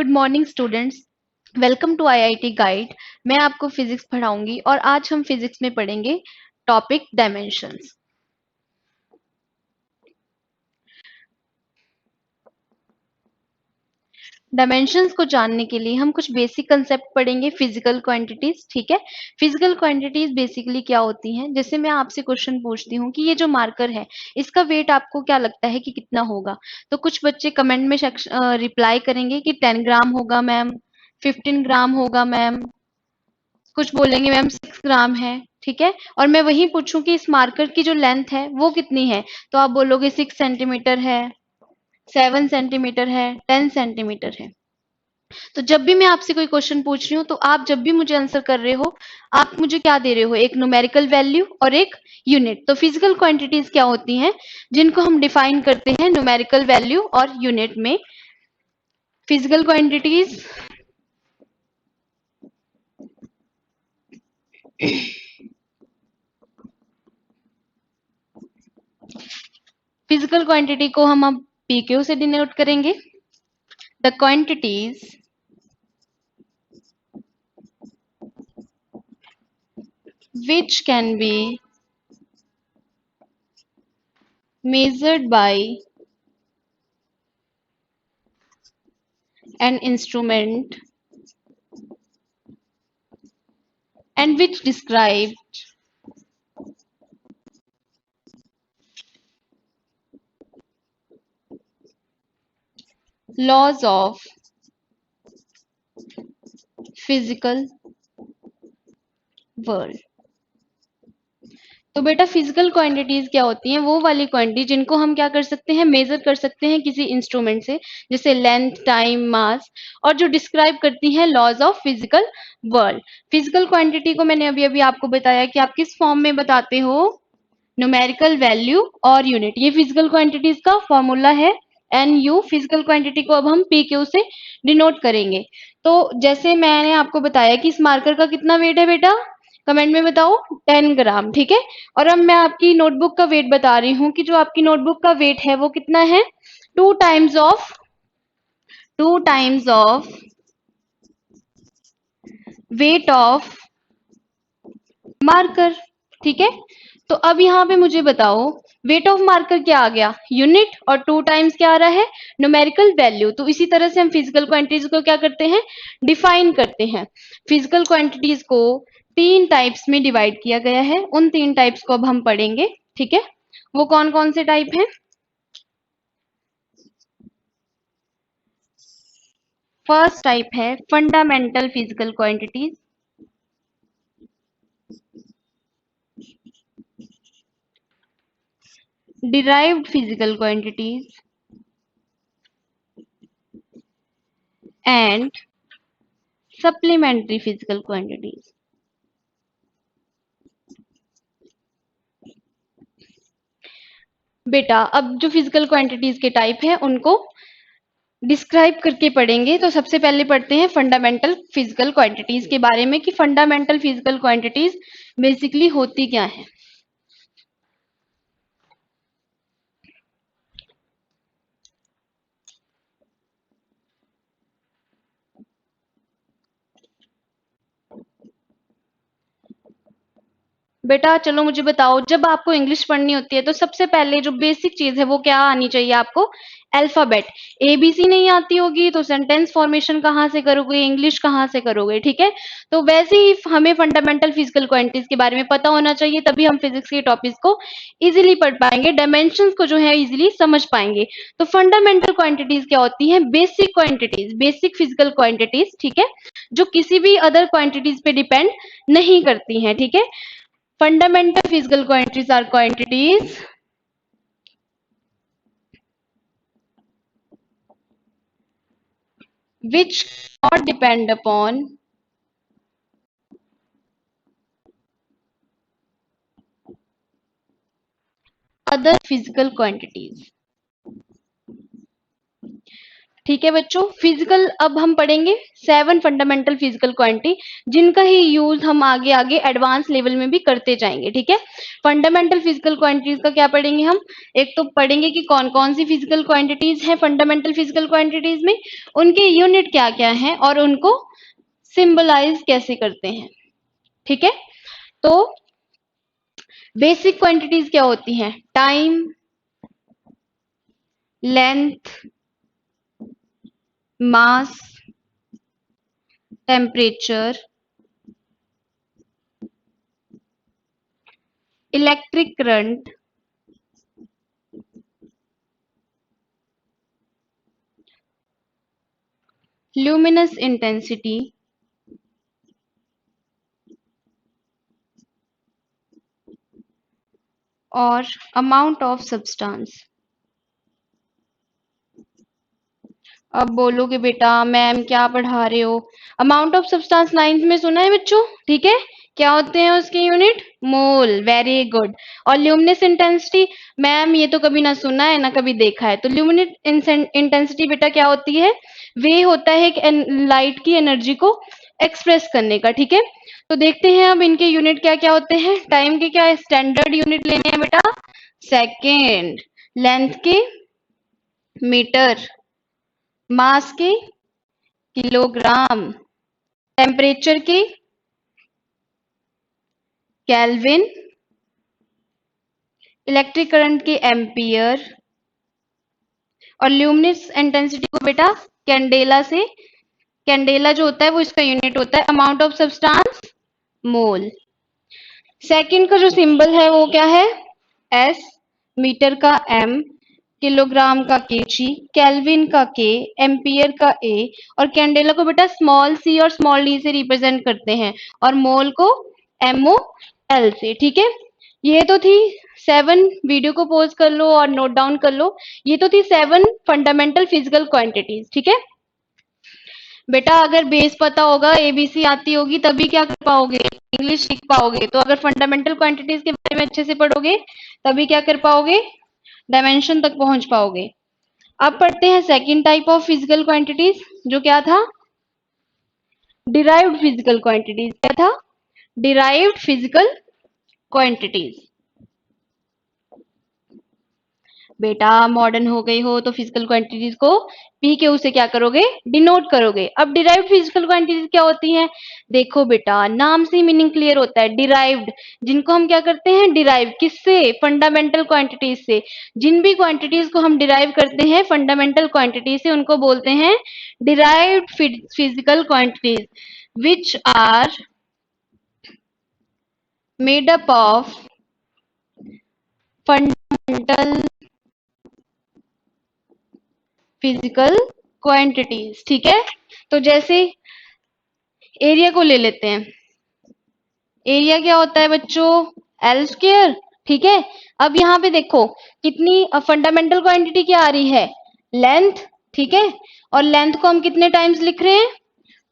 Good morning students. Welcome to IIT guide. मैं आपको physics पढ़ाऊंगी और आज हम फिजिक्स में पढ़ेंगे टॉपिक डायमेंशंस। डायमेंशंस को जानने के लिए हम कुछ बेसिक कंसेप्ट पढ़ेंगे। फिजिकल क्वांटिटीज, ठीक है। फिजिकल क्वांटिटीज बेसिकली क्या होती हैं? जैसे मैं आपसे क्वेश्चन पूछती हूँ कि ये जो मार्कर है इसका वेट आपको क्या लगता है कि कितना होगा, तो कुछ बच्चे कमेंट में रिप्लाई करेंगे कि 10 ग्राम होगा मैम, 15 ग्राम होगा मैम, कुछ बोलेंगे मैम 6 ग्राम है, ठीक है। और मैं वही पूछूं कि इस मार्कर की जो लेंथ है वो कितनी है, तो आप बोलोगे 6 सेंटीमीटर है, 7 सेंटीमीटर है, 10 सेंटीमीटर है। तो जब भी मैं आपसे कोई क्वेश्चन पूछ रही हूँ तो आप जब भी मुझे आंसर कर रहे हो, आप मुझे क्या दे रहे हो? एक न्यूमेरिकल वैल्यू और एक यूनिट। तो फिजिकल क्वांटिटीज क्या होती हैं जिनको हम डिफाइन करते हैं न्यूमेरिकल वैल्यू और यूनिट में? फिजिकल क्वांटिटीज फिजिकल क्वांटिटी को हम अब पीक्यू से डिनोट करेंगे। The quantities which can be measured by an instrument and which describe laws of physical world। तो बेटा फिजिकल क्वांटिटीज क्या होती हैं? वो वाली क्वांटिटी जिनको हम क्या कर सकते हैं, मेजर कर सकते हैं किसी इंस्ट्रूमेंट से, जैसे लेंथ, टाइम, मास, और जो डिस्क्राइब करती हैं laws of physical world. Physical quantity को मैंने अभी अभी आपको बताया कि आप किस फॉर्म में बताते हो, न्यूमेरिकल वैल्यू और यूनिट। ये फिजिकल क्वांटिटीज का फॉर्मूला है एन यू। फिजिकल क्वांटिटी को अब हम पी क्यू से डिनोट करेंगे। तो जैसे मैंने आपको बताया कि इस मार्कर का कितना वेट है बेटा, कमेंट में बताओ। 10 ग्राम, ठीक है। और अब मैं आपकी नोटबुक का वेट बता रही हूँ कि जो आपकी नोटबुक का वेट है वो कितना है, two times of weight of marker, ठीक है। तो अब यहाँ पे मुझे बताओ, वेट ऑफ मार्कर क्या आ गया, यूनिट, और टू टाइम्स क्या आ रहा है, न्यूमेरिकल वैल्यू। तो इसी तरह से हम फिजिकल क्वांटिटीज को क्या करते हैं, डिफाइन करते हैं। फिजिकल क्वांटिटीज को 3 टाइप्स में डिवाइड किया गया है। उन 3 टाइप्स को अब हम पढ़ेंगे, ठीक है। वो कौन कौन से टाइप हैं? फर्स्ट टाइप है fundamental physical quantities, derived physical quantities and supplementary physical quantities. बेटा अब जो फिजिकल क्वांटिटीज के टाइप हैं उनको डिस्क्राइब करके पढ़ेंगे। तो सबसे पहले पढ़ते हैं फंडामेंटल फिजिकल क्वांटिटीज के बारे में कि फंडामेंटल फिजिकल क्वांटिटीज बेसिकली होती क्या है। बेटा चलो मुझे बताओ, जब आपको इंग्लिश पढ़नी होती है तो सबसे पहले जो बेसिक चीज है वो क्या आनी चाहिए आपको, अल्फाबेट। एबीसी नहीं आती होगी तो सेंटेंस फॉर्मेशन कहाँ से करोगे, इंग्लिश कहाँ से करोगे, ठीक है। तो वैसे ही हमें फंडामेंटल फिजिकल क्वांटिटीज के बारे में पता होना चाहिए, तभी हम फिजिक्स के टॉपिक्स को इजीली पढ़ पाएंगे, डायमेंशंस को जो है इजीली समझ पाएंगे। तो फंडामेंटल क्वांटिटीज क्या होती हैं, basic quantities, basic physical quantities, ठीक है, जो किसी भी अदर क्वांटिटीज पे डिपेंड नहीं करती हैं, ठीक है। Fundamental physical quantities are quantities which cannot depend upon other physical quantities। ठीक है बच्चों। फिजिकल अब हम पढ़ेंगे 7 फंडामेंटल फिजिकल क्वांटिटी, जिनका ही यूज हम आगे आगे एडवांस लेवल में भी करते जाएंगे। ठीक है, फंडामेंटल फिजिकल क्वांटिटीज का क्या पढ़ेंगे हम? एक तो पढ़ेंगे कि कौन कौन सी फिजिकल क्वांटिटीज हैं फंडामेंटल फिजिकल क्वांटिटीज में, उनके यूनिट क्या क्या हैं और उनको सिंबलाइज कैसे करते हैं। ठीक है, तो बेसिक क्वांटिटीज क्या होती हैं? Time, length, mass, temperature, electric current, luminous intensity, और अमाउंट ऑफ सब्सटेंस। अब बोलोगे बेटा मैम क्या पढ़ा रहे हो? अमाउंट ऑफ सब्सटेंस 9th में सुना है बच्चों? ठीक है, क्या होते हैं उसके यूनिट? मोल। Very good. और ल्यूमिनस इंटेंसिटी, मैम ये तो कभी ना सुना है ना कभी देखा है। तो ल्यूमिनस इंटेंसिटी बेटा क्या होती है? वे होता है लाइट की एनर्जी को एक्सप्रेस करने का। ठीक है, तो देखते हैं अब इनके यूनिट क्या क्या होते हैं। टाइम के क्या स्टैंडर्ड यूनिट लेने हैं बेटा? सेकेंड। लेंथ के मीटर, मास के किलोग्राम, टेम्परेचर के केल्विन, इलेक्ट्रिक करंट के एम्पियर, और ल्यूमिनस इंटेंसिटी को बेटा कैंडेला से, कैंडेला जो होता है वो इसका यूनिट होता है। Amount of substance mole. Second का जो सिंबल है वो क्या है? एस, मीटर का एम, किलोग्राम का केजी, केल्विन का के, एम्पियर का ए, और कैंडेला को बेटा स्मॉल सी और स्मॉल डी से रिप्रेजेंट करते हैं, और मोल को एमओ एल से। ठीक है, ये तो थी 7, वीडियो को पॉज कर लो और नोट डाउन कर लो। ये तो थी 7 फंडामेंटल फिजिकल क्वांटिटीज। ठीक है बेटा, अगर बेस पता होगा, एबीसी आती होगी, तभी क्या कर पाओगे? इंग्लिश सीख पाओगे। तो अगर फंडामेंटल क्वांटिटीज के बारे में अच्छे से पढ़ोगे तभी क्या कर पाओगे? डायमेंशन तक पहुंच पाओगे। अब पढ़ते हैं second type of physical quantities, जो क्या था? Derived physical quantities. क्या था? Derived physical quantities. बेटा मॉडर्न हो गई हो तो फिजिकल क्वांटिटीज को पी के उसे क्या करोगे? डिनोट करोगे। अब डिराइव्ड फिजिकल क्वांटिटीज क्या होती हैं? देखो बेटा, नाम से मीनिंग क्लियर होता है। डिराइव्ड, जिनको हम क्या करते हैं? डिराइव। किससे? फंडामेंटल क्वांटिटीज से। जिन भी क्वांटिटीज को हम डिराइव करते हैं फंडामेंटल क्वांटिटीज से, उनको बोलते हैं derived physical quantities, which are made up of fundamental physical quantities. ठीक है, तो जैसे एरिया को ले लेते हैं। एरिया क्या होता है बच्चों? L square. ठीक है, अब यहाँ पे देखो कितनी फंडामेंटल क्वांटिटी क्या आ रही है? लेंथ। ठीक है, और लेंथ को हम कितने टाइम्स लिख रहे हैं?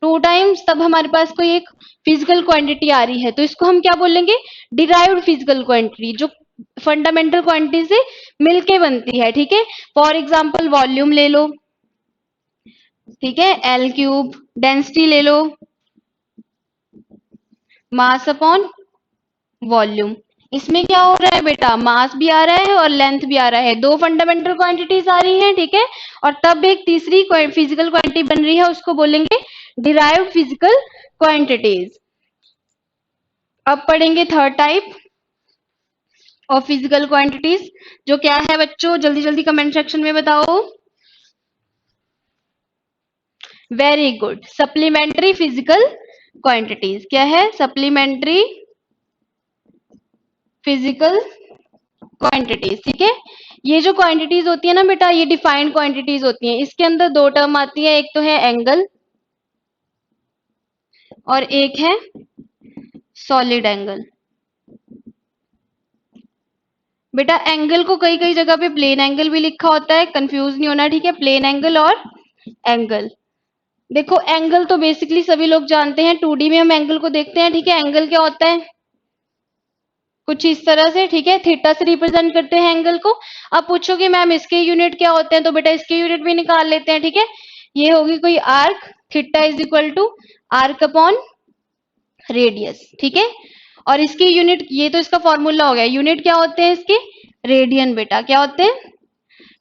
2 टाइम्स। तब हमारे पास कोई एक फिजिकल क्वांटिटी आ रही है, तो इसको हम क्या बोलेंगे? डिराइव्ड फिजिकल क्वांटिटी, जो फंडामेंटल क्वांटिटी से मिलके बनती है। ठीक है, फॉर एग्जाम्पल वॉल्यूम ले लो। ठीक है, एल क्यूब। डेंसिटी ले लो, मास अपॉन वॉल्यूम। इसमें क्या हो रहा है बेटा? मास भी आ रहा है और लेंथ भी आ रहा है। 2 फंडामेंटल क्वांटिटीज आ रही हैं। ठीक है, और तब एक तीसरी फिजिकल क्वांटिटी बन रही है, उसको बोलेंगे डिराइव्ड फिजिकल क्वांटिटीज। अब पढ़ेंगे third type of physical quantities, जो क्या है बच्चों? जल्दी जल्दी कमेंट सेक्शन में बताओ। Very good, supplementary physical quantities. क्या है? Supplementary physical quantities. ठीक है, ये जो क्वांटिटीज होती है ना बेटा, ये डिफाइंड क्वांटिटीज होती हैं। इसके अंदर 2 टर्म आती है, एक तो है एंगल और एक है सॉलिड एंगल। बेटा एंगल को कई कई जगह पे प्लेन एंगल भी लिखा होता है, कंफ्यूज नहीं होना। ठीक है, प्लेन एंगल और एंगल। देखो एंगल तो बेसिकली सभी लोग जानते हैं, 2D में हम एंगल को देखते हैं। ठीक है, एंगल क्या होता है? कुछ इस तरह से। ठीक है, थीटा से रिप्रेजेंट करते हैं एंगल को। अब पूछोगे मैम इसके यूनिट क्या होते हैं, तो बेटा इसके यूनिट भी निकाल लेते हैं। ठीक है, ये होगी कोई arc, theta is equal to arc upon radius, ठीक है। और इसकी यूनिट, ये तो इसका फॉर्मूला हो गया, यूनिट क्या होते हैं इसके, रेडियन बेटा, क्या होते हैं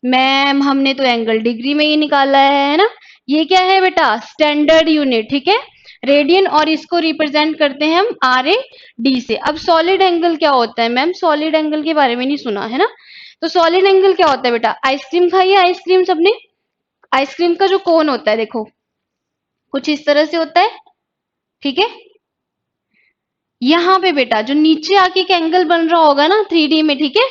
मैम, हमने तो एंगल डिग्री में ही निकाला है ना। ये क्या है बेटा, स्टैंडर्ड यूनिट, ठीक है, रेडियन, और इसको रिप्रेजेंट करते हैं हम आर ए डी से। अब सॉलिड एंगल क्या होता है मैम, सॉलिड एंगल के बारे में नहीं सुना है ना, तो सॉलिड एंगल क्या होता है बेटा, आइसक्रीम खाई है, आइसक्रीम सबने, आइसक्रीम का जो कोन होता है देखो कुछ इस तरह से होता है, ठीक है। यहाँ पे बेटा जो नीचे आके एक एंगल बन रहा होगा ना 3D में, ठीक है,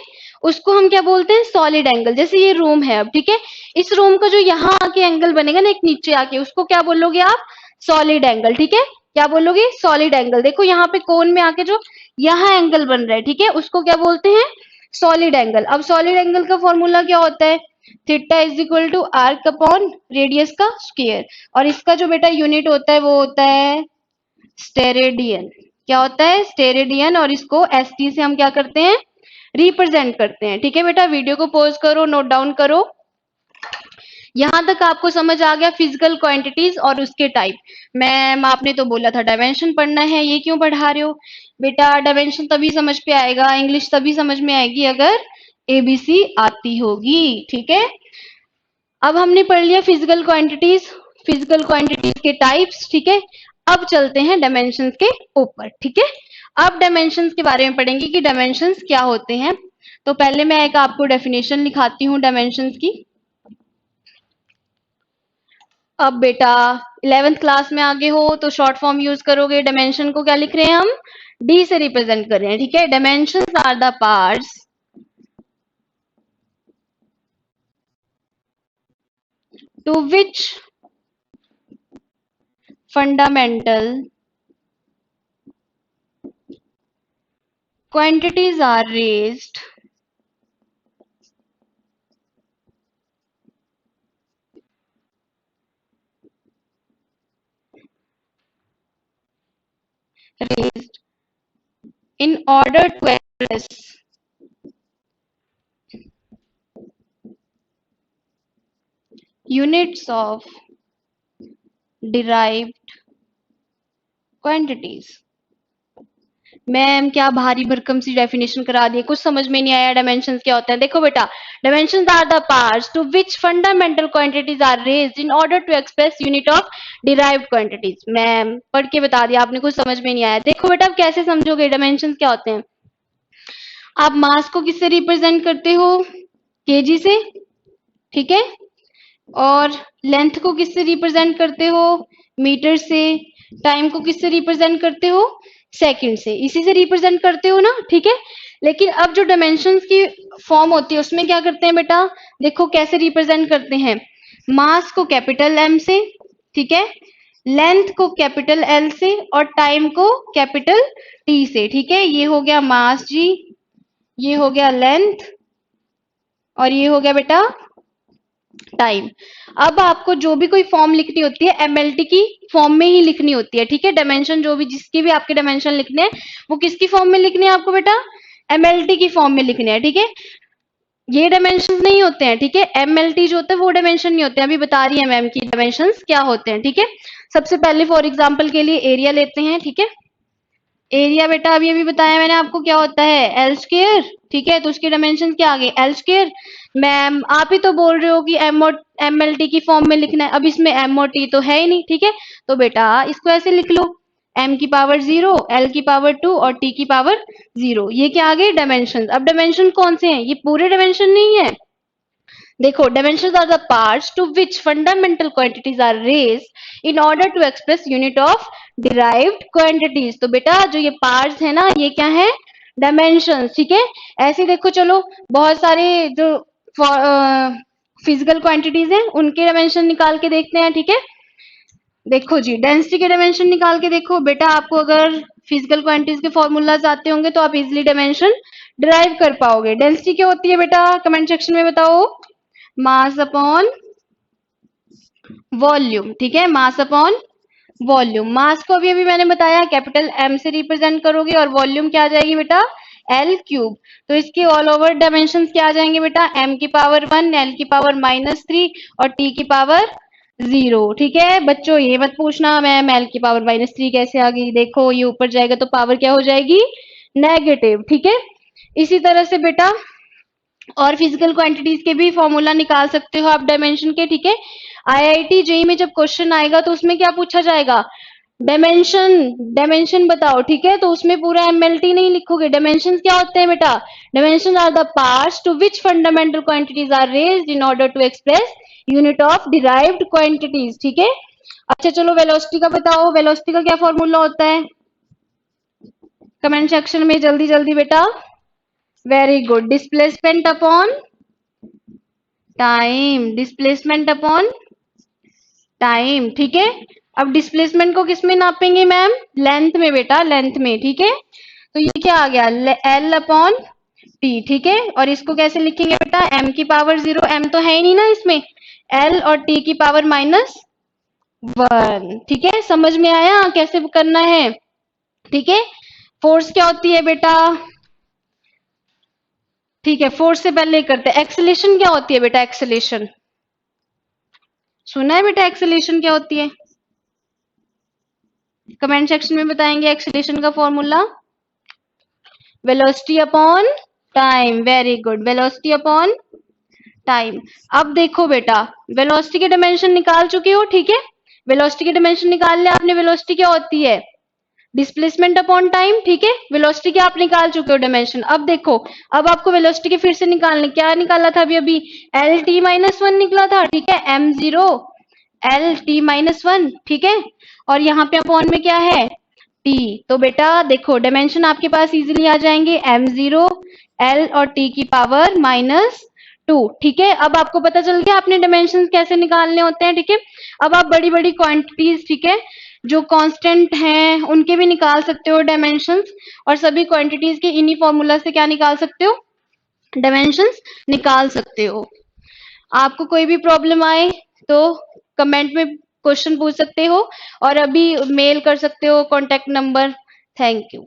उसको हम क्या बोलते हैं, सॉलिड एंगल। जैसे ये रूम है अब, ठीक है, इस रूम का जो यहाँ आके एंगल बनेगा ना एक नीचे आके, उसको क्या बोलोगे आप, सॉलिड एंगल, ठीक है। क्या बोलोगे, सॉलिड एंगल। देखो यहाँ पे कोन में आके जो यहाँ एंगल बन रहा है, ठीक है, उसको क्या बोलते हैं, सॉलिड एंगल। अब सॉलिड एंगल का फॉर्मूला क्या होता है, theta is equal to arc upon radius का स्क्वायर, और इसका जो बेटा यूनिट होता है वो होता है स्टेरेडियन। क्या होता है, स्टेरेडियन, और इसको एसटी से हम क्या करते हैं, रिप्रेजेंट करते हैं, ठीक है बेटा। वीडियो को पॉज करो, नोट डाउन करो। यहां तक आपको समझ आ गया फिजिकल क्वांटिटीज और उसके टाइप। मैम आपने तो बोला था डायमेंशन पढ़ना है, ये क्यों पढ़ा रहे हो बेटा, डायमेंशन तभी समझ पे आएगा, इंग्लिश तभी समझ में आएगी अगर एबीसी आती होगी, ठीक है। अब हमने पढ़ लिया फिजिकल क्वांटिटीज के टाइप्स, ठीक है। अब चलते हैं डायमेंशंस के ऊपर, ठीक है। अब डायमेंशंस के बारे में पढ़ेंगे कि डायमेंशंस क्या होते हैं। तो पहले मैं एक आपको डेफिनेशन लिखाती हूँ डायमेंशंस की। अब बेटा 11th क्लास में आगे हो तो शॉर्ट फॉर्म यूज करोगे। डायमेंशन को क्या लिख रहे हैं हम, डी से रिप्रेजेंट कर रहे हैं, ठीक है। Dimensions are the parts to which fundamental quantities are raised in order to express units of derived quantities। Ma'am क्या भारी भरकम सी डेफिनेशन करा दी, कुछ समझ में नहीं आया डायमेंशंस क्या होता है। देखो बेटा, dimensions are the parts to which fundamental quantities are raised in order to express unit of derived quantities. Ma'am पढ़ के बता दिया आपने, कुछ समझ में नहीं आया। देखो बेटा आप कैसे समझोगे डायमेंशंस क्या होते हैं। आप मास को किससे रिप्रेजेंट करते हो, केजी से, ठीक है। और लेंथ को किससे रिप्रेजेंट करते हो, मीटर से। टाइम को किससे रिप्रेजेंट करते हो, सेकंड से। इसी से रिप्रेजेंट करते हो ना, ठीक है। लेकिन अब जो डायमेंशंस की फॉर्म होती है उसमें क्या करते हैं बेटा, देखो कैसे रिप्रेजेंट करते हैं। मास को कैपिटल एम से, ठीक है, लेंथ को कैपिटल एल से, और टाइम को कैपिटल टी से, ठीक है। ये हो गया मास जी, ये हो गया लेंथ, और ये हो गया बेटा टाइम। अब आपको जो भी कोई फॉर्म लिखनी होती है एमएलटी की फॉर्म में ही लिखनी होती है, ठीक है। डायमेंशन जो भी, जिसकी भी आपके डायमेंशन लिखने हैं वो किसकी फॉर्म में लिखने हैं आपको बेटा, एमएलटी की फॉर्म में लिखने हैं, ठीक है। ये डायमेंशन नहीं होते हैं, ठीक है। एमएलटी जो होता है वो डायमेंशन नहीं होते हैं। अभी बता रही है मैम की डायमेंशन क्या होते हैं, ठीक है। सबसे पहले फॉर एग्जाम्पल के लिए एरिया लेते हैं, ठीक है। एरिया बेटा अभी अभी बताया मैंने आपको क्या होता है, एल स्क्वायर, ठीक है। तो उसके डायमेंशन क्या आ गए, एल स्क्वायर। मैम आप ही तो बोल रहे हो कि एम एल टी की फॉर्म में लिखना है, अब इसमें एम और टी तो है ही नहीं, ठीक है। तो बेटा इसको ऐसे लिख लो, m की पावर 0, l की पावर 2 और t की पावर 0। ये क्या आ गए डायमेंशन। अब डायमेंशन कौन से हैं, ये पूरे डायमेंशन नहीं है। देखो dimensions are the parts to which fundamental quantities are raised in order to express unit of derived quantities. तो बेटा जो ये पार्ट्स है ना, ये क्या है, डायमेंशंस, ठीक है। ऐसे देखो चलो बहुत सारे जो फिजिकल क्वांटिटीज हैं उनके डायमेंशन निकाल के देखते हैं, ठीक है। देखो जी डेंसिटी के डायमेंशन निकाल के देखो बेटा, आपको अगर फिजिकल क्वांटिटीज के फॉर्मूलाज आते होंगे तो आप इजिली डायमेंशन डिराइव कर पाओगे। डेंसिटी क्या होती है बेटा, कमेंट सेक्शन में बताओ। मास अपॉन वॉल्यूम, ठीक है, मास अपॉन वॉल्यूम। मास को अभी अभी मैंने बताया कैपिटल एम से रिप्रेजेंट करोगे, और वॉल्यूम क्या आ जाएगी बेटा, एल क्यूब। तो इसके ऑल ओवर डायमेंशंस क्या आ जाएंगे बेटा, m की पावर 1, l की पावर -3 और t की पावर 0। ठीक है बच्चों, ये मत पूछना मैम एल की पावर -3 कैसे आ गई, देखो ये ऊपर जाएगा तो पावर क्या हो जाएगी, नेगेटिव। ठीक है, इसी तरह से बेटा और फिजिकल क्वांटिटीज के भी फॉर्मूला निकाल सकते हो आप डायमेंशन के। ठीक है, आईआईटी जेई में जब क्वेश्चन आएगा तो उसमें क्या पूछा जाएगा, डायमेंशन, डायमेंशन बताओ। ठीक है, तो उसमें पूरा एमएलटी नहीं लिखोगे, डायमेंशन क्या होते हैं बेटा, dimension are the parts to which fundamental quantities are raised in order to express unit of derived quantities. ठीक है, अच्छा चलो वेलोसिटी का बताओ, वेलोसिटी का क्या फॉर्मूला होता है, कमेंट सेक्शन में जल्दी जल्दी बेटा। Very good, displacement upon time, displacement upon time. ठीक है, अब डिस्प्लेसमेंट को किस में नापेंगे मैम, लेंथ में बेटा, लेंथ में। ठीक है, तो ये क्या आ गया, एल अपॉन टी। ठीक है, और इसको कैसे लिखेंगे बेटा, एम की पावर 0, एम तो है ही नहीं ना इसमें, एल और टी की पावर -1। ठीक है, समझ में आया कैसे करना है। ठीक है, फोर्स क्या होती है बेटा, ठीक है फोर्स से पहले करते हैं, एक्सेलेरेशन क्या होती है बेटा, एक्सेलेरेशन सुना है बेटा, एक्सेलेरेशन क्या होती है, कमेंट सेक्शन में बताएंगे एक्सेलेरेशन का formula, velocity upon time. Very good, velocity upon time. अब देखो बेटा, वेलोसिटी के डायमेंशन निकाल चुके हो। ठीक है, वेलोसिटी के डायमेंशन निकाल लिया आपने, वेलोसिटी क्या होती है, डिस्प्लेसमेंट अपॉन टाइम। ठीक है, वेलोसिटी क्या आप निकाल चुके हो डायमेंशन। अब देखो, अब आपको वेलोसिटी के फिर से निकालने, क्या निकाला था अभी अभी, एल टी -1 निकला था। ठीक है, m0 एल टी -1। ठीक है, और यहाँ पे अपॉन में क्या है, टी। तो बेटा देखो डायमेंशन आपके पास इजीली आ जाएंगे, m0 एल और टी की पावर -2। ठीक है, अब आपको पता चल गया आपने डायमेंशन कैसे निकालने होते हैं। ठीक है, अब आप बड़ी बड़ी क्वांटिटीज, ठीक है, जो कांस्टेंट हैं उनके भी निकाल सकते हो डायमेंशंस, और सभी क्वांटिटीज के इन्हीं फॉर्मूला से क्या निकाल सकते हो, डायमेंशंस निकाल सकते हो। आपको कोई भी प्रॉब्लम आए तो कमेंट में क्वेश्चन पूछ सकते हो, और अभी मेल कर सकते हो कॉन्टेक्ट नंबर। Thank you.